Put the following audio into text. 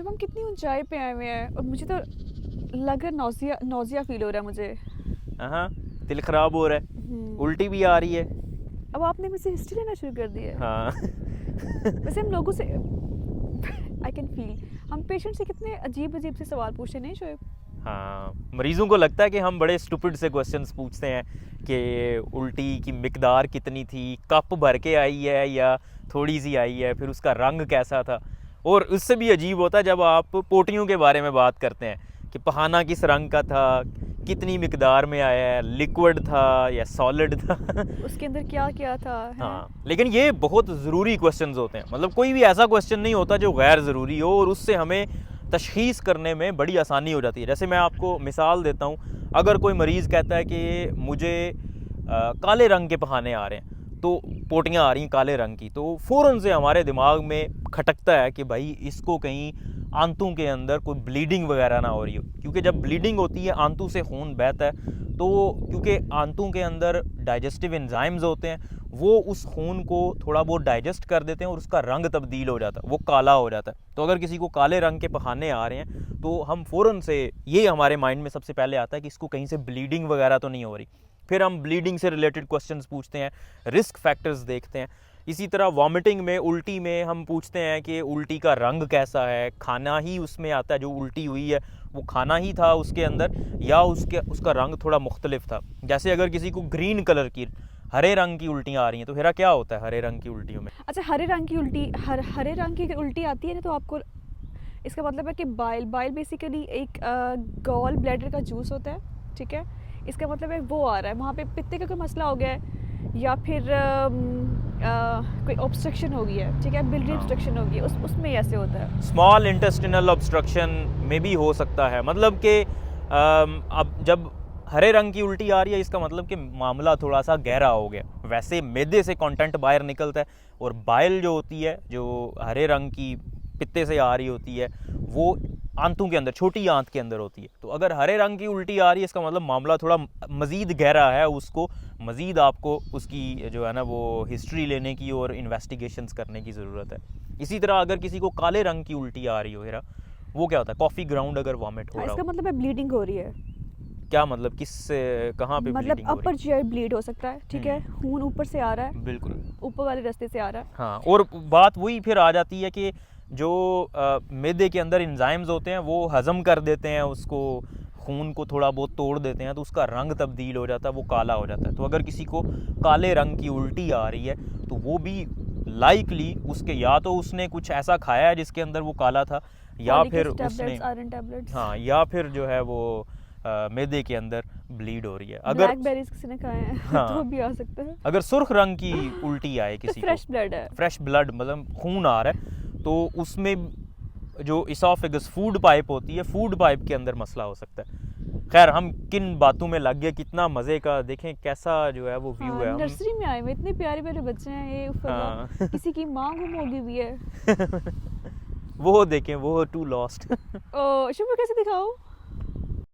शुभम कितनी ऊंचाई पे आए हुए हैं और मुझे तो लग रहा है नौजिया फील हो रहा है मुझे। हाँ, दिल खराब हो रहा है, उल्टी भी आ रही है। अब आपने मुझसे हिस्ट्री लेना शुरू कर दी है। हाँ। वैसे हम लोगों से आई कैन फील हम पेशेंट से कितने अजीब अजीब से सवाल पूछते नहीं शोएब। हाँ, मरीजों को लगता है कि हम बड़े स्टूपिड से क्वेश्चंस पूछते हैं कि उल्टी की मिकदार कितनी थी, कप भर के आई है या थोड़ी सी आई है, फिर उसका रंग कैसा था। और उससे भी अजीब होता है जब आप पोटियों के बारे में बात करते हैं कि पहाना किस रंग का था, कितनी मिकदार में आया है, लिक्विड था या सॉलिड था। उसके अंदर क्या क्या था है? हाँ, लेकिन ये बहुत ज़रूरी क्वेश्चंस होते हैं। मतलब कोई भी ऐसा क्वेश्चन नहीं होता जो गैर ज़रूरी हो, और उससे हमें तशख़ीस करने में बड़ी आसानी हो जाती है। जैसे मैं आपको मिसाल देता हूँ, अगर कोई मरीज़ कहता है कि मुझे काले रंग के पहाने आ रहे हैं, तो पोटियाँ आ रही हैं काले रंग की, तो फ़ौरन से हमारे दिमाग में खटकता है कि भाई इसको कहीं आंतों के अंदर कोई ब्लीडिंग वगैरह ना हो रही हो। क्योंकि जब ब्लीडिंग होती है, आंतों से खून बहता है, तो क्योंकि आंतों के अंदर डाइजेस्टिव एंजाइम्स होते हैं, वो उस खून को थोड़ा बहुत डाइजेस्ट कर देते हैं और उसका रंग तब्दील हो जाता है, वो काला हो जाता है। तो अगर किसी को काले रंग के पखाने आ रहे हैं, तो हम फ़ौरन से ये हमारे माइंड में सबसे पहले आता है कि इसको कहीं से ब्लीडिंग वगैरह तो नहीं हो रही। फिर हम ब्लीडिंग से रिलेटेड क्वेश्चंस पूछते हैं, रिस्क फैक्टर्स देखते हैं। इसी तरह वॉमिटिंग में, उल्टी में हम पूछते हैं कि उल्टी का रंग कैसा है, खाना ही उसमें आता है, जो उल्टी हुई है वो खाना ही था उसके अंदर, या उसका रंग थोड़ा मुख्तलिफ था। जैसे अगर किसी को ग्रीन कलर की, हरे रंग की उल्टियाँ आ रही हैं, तो हेरा क्या होता है हरे रंग की उल्टियों में? अच्छा, हरे रंग की उल्टी हरे रंग की उल्टी आती है ना, तो आपको इसका मतलब है कि बाइल बेसिकली एक गॉल ब्लैडर का जूस होता है, ठीक है। इसका मतलब है वो आ रहा है वहाँ पे, पित्ते का कोई मसला हो गया है, या फिर कोई ऑब्स्ट्रक्शन हो गई है, ठीक है, बिलियरी ऑब्स्ट्रक्शन हो गई है, उसमें ऐसे होता है। स्मॉल इंटेस्टिनल ऑब्स्ट्रक्शन में भी हो सकता है। मतलब कि अब जब हरे रंग की उल्टी आ रही है, इसका मतलब कि मामला थोड़ा सा गहरा हो गया। वैसे मैदे से कंटेंट बाहर निकलता है, और बाइल जो होती है, जो हरे रंग की पित्ते से आ रही होती है, वो आंतों के अंदर, छोटी आंत के अंदर होती है। तो अगर हरे रंग की उल्टी आ रही है, इसका मतलब मामला थोड़ा मज़ीद गहरा है, उसको मज़ीद आपको उसकी जो है ना वो हिस्ट्री लेने की और इन्वेस्टिगेशंस करने की ज़रूरत है। इसी तरह अगर किसी को काले रंग की उल्टी आ रही हो, हेरा, वो क्या होता है? कॉफ़ी ग्राउंड अगर वॉमिट हो रहा इसका हो। मतलब है ब्लीडिंग हो रही है। क्या मतलब, किस कहाँ पे मतलब ब्लीडिंग हो रही अपर जीआई ब्लीड हो सकता है, ठीक है, खून ऊपर से आ रहा है, बिल्कुल, ऊपर वाले रास्ते से आ रहा है। हाँ। और बात वही फिर आ जाती है कि जो मैदे के अंदर एंजाइम्स होते हैं, वो हज़म कर देते हैं उसको, खून को थोड़ा बहुत तोड़ देते हैं, तो उसका रंग तब्दील हो जाता है, वो काला हो जाता है। तो अगर किसी को काले रंग की उल्टी आ रही है, तो वो भी लाइकली उसके, या तो उसने कुछ ऐसा खाया है जिसके अंदर वो काला था, या फिर उसने, हाँ, या फिर जो है वो मैदे के अंदर ब्लीड हो रही है। अगर ब्लैकबेरीज किसी ने खाए हैं हाँ, तो भी आ सकता है। अगर सुर्ख रंग की उल्टी आए किसी तो फ्रेश ब्लड है, फ्रेश ब्लड, मतलब खून आ रहा है, तो उसमें जो इसोफेगस, फूड पाइप होती है, फूड पाइप के अंदर मसला हो सकता है। खैर, हम किन बातों में लग गए, कितना मज़े का देखें कैसा जो है वो व्यू है। नर्सरी में आए हुए इतने प्यारे प्यारे बच्चे हैं ये, हाँ। किसी की माँ गुम हो गई हुई है। वो देखें, वो टू लॉस्ट। शुभ कैसे दिखाओ।